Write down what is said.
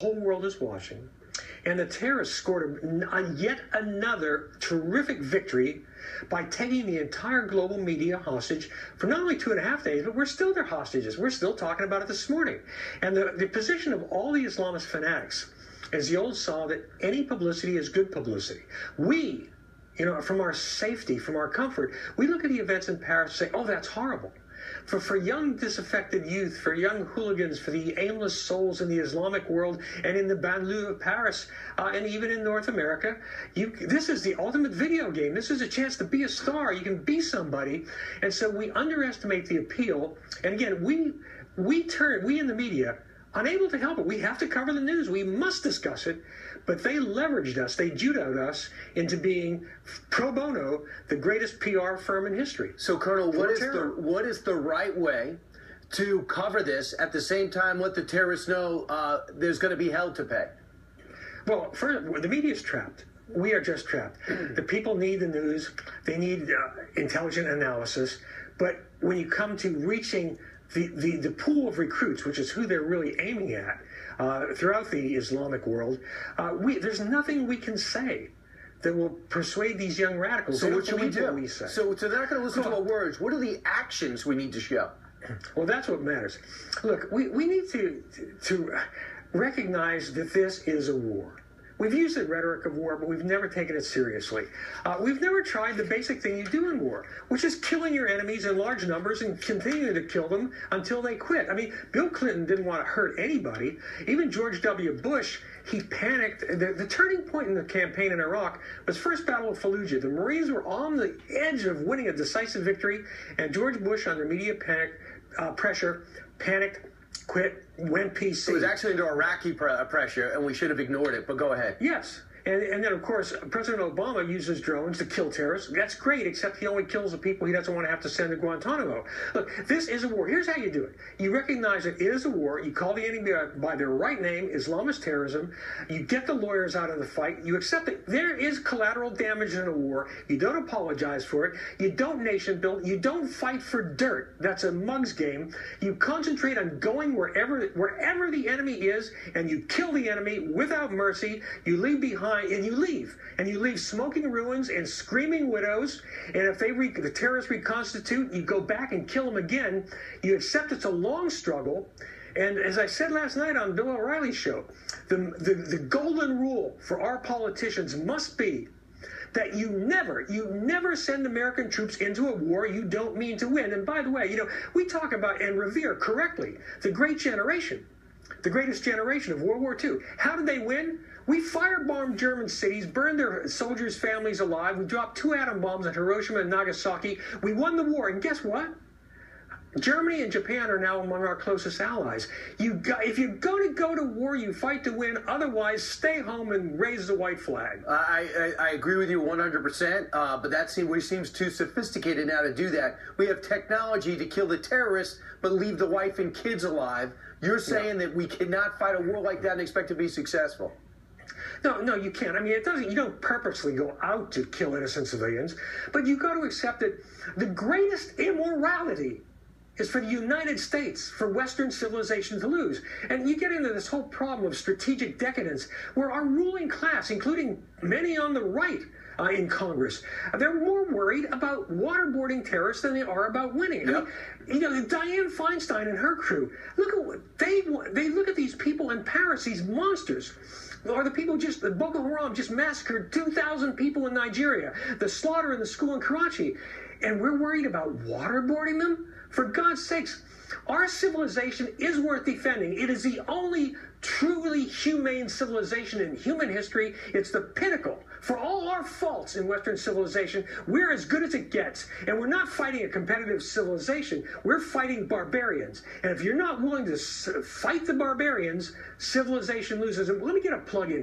whole world is watching. And the terrorists scored yet another terrific victory by taking the entire global media hostage for not only 2.5 days, but we're still their hostages. We're still talking about it this morning. And the position of all the Islamist fanatics is the old saw that any publicity is good publicity. We, from our safety, from our comfort, we look at the events in Paris and say, oh, that's horrible. For young disaffected youth, for young hooligans, for the aimless souls in the Islamic world and in the banlieue of Paris, and even in North America, this is the ultimate video game. This is a chance to be a star. You can be somebody. And so we underestimate the appeal. And again, we in the media, unable to help it. We have to cover the news. We must discuss it. But they leveraged us, they judoed us into being pro bono the greatest PR firm in history. So, Colonel, what is the right way to cover this at the same time let the terrorists know there's going to be hell to pay? Well, first, the media is trapped. We are just trapped. The people need the news. They need intelligent analysis. But when you come to reaching the pool of recruits, which is who they're really aiming at, throughout the Islamic world, there's nothing we can say that will persuade these young radicals. So what should we do? We say. So they're not going to listen to our words. What are the actions we need to show? Well, that's what matters. Look, we need to recognize that this is a war. We've used the rhetoric of war, but we've never taken it seriously. We've never tried the basic thing you do in war, which is killing your enemies in large numbers and continuing to kill them until they quit. I mean, Bill Clinton didn't want to hurt anybody. Even George W. Bush, he panicked. The turning point in the campaign in Iraq was First Battle of Fallujah. The Marines were on the edge of winning a decisive victory, and George Bush, under media pressure, panicked, quit, went PC. It was actually under Iraqi pressure, and we should have ignored it, but go ahead. Yes. And then, of course, President Obama uses drones to kill terrorists. That's great, except he only kills the people he doesn't want to have to send to Guantanamo. Look, this is a war. Here's how you do it. You recognize it is a war. You call the enemy by their right name, Islamist terrorism. You get the lawyers out of the fight. You accept that there is collateral damage in a war. You don't apologize for it. You don't nation build. You don't fight for dirt. That's a mug's game. You concentrate on going wherever the enemy is, and you kill the enemy without mercy. You leave behind. And you leave smoking ruins and screaming widows. And if the terrorists reconstitute, you go back and kill them again. You accept it's a long struggle. And as I said last night on Bill O'Reilly's show, the golden rule for our politicians must be that you never send American troops into a war you don't mean to win. And by the way, we talk about and revere correctly the great generation, the greatest generation of World War II. How did they win? We firebombed German cities, burned their soldiers' families alive. We dropped 2 atom bombs at Hiroshima and Nagasaki. We won the war, and guess what? Germany and Japan are now among our closest allies. If you're going to go to war, you fight to win. Otherwise, stay home and raise the white flag. I agree with you 100%, but that seems too sophisticated now to do that. We have technology to kill the terrorists, but leave the wife and kids alive. You're saying that we cannot fight a war like that and expect to be successful. No, you can't. I mean, you don't purposely go out to kill innocent civilians, but you got to accept that the greatest immorality is for the United States, for Western civilization to lose. And you get into this whole problem of strategic decadence, where our ruling class, including many on the right in Congress, they're more worried about waterboarding terrorists than they are about winning. Yep. I mean, Dianne Feinstein and her crew, look at what they look at these people in Paris, these monsters. Or the people Boko Haram just massacred 2,000 people in Nigeria, the slaughter in the school in Karachi, and we're worried about waterboarding them? For God's sakes, our civilization is worth defending. It is the only truly humane civilization in human history. It's the pinnacle. For all our faults in Western civilization, we're as good as it gets. And we're not fighting a competitive civilization. We're fighting barbarians. And if you're not willing to fight the barbarians, civilization loses. And let me get a plug in.